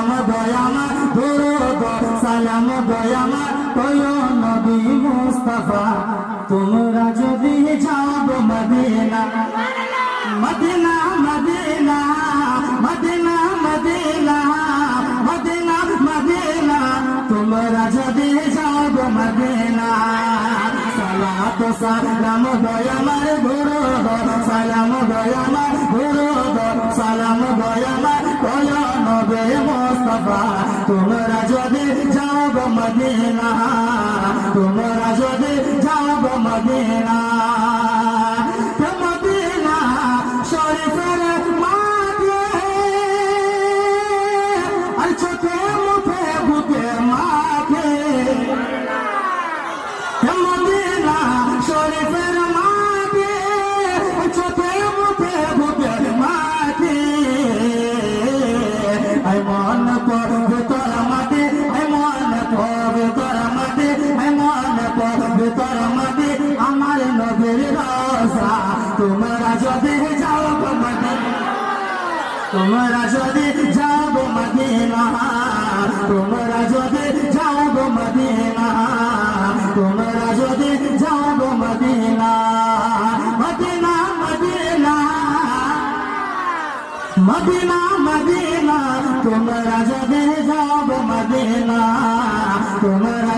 সালাম দয়ামার দুরূদ সালাম দয়ামার কয় নবী মুস্তাফা তোমরা যদি যাও মদিনা মদিনা মদিনা মদিনা মদিনা মদিনা মদিনা তোমরা যদি যাও মদিনা সালাত সালাম দয়ামার দুরূদ সালাম দয়ামার দুরূদ সালাম দয়ামার কয় নবী মুস্তাফা তোমরা যদি যাও মদিনা তোমরা যদি যাও মদিনা মদিনা শরীফের মাঝে আর চোখে মুখে বুকে মাঝে মদিনা শরীফের মাঝে চোখে মুখে বুকে মাঝে আই মন করবে তোর মাঝে আই মন করবে তোর মাঝে আই মন করবে তোর মাঝে আমার নবীর রওজা তোমরা যদি যাও মদিনা তোমরা যদি যাও মদিনা তোমরা যদি যাও মদিনা তোমরা যদি যাও মদিনা মদিনা মদিনা মদিনা মদিনা তোমরা যদি যাও মদিনা তোমরা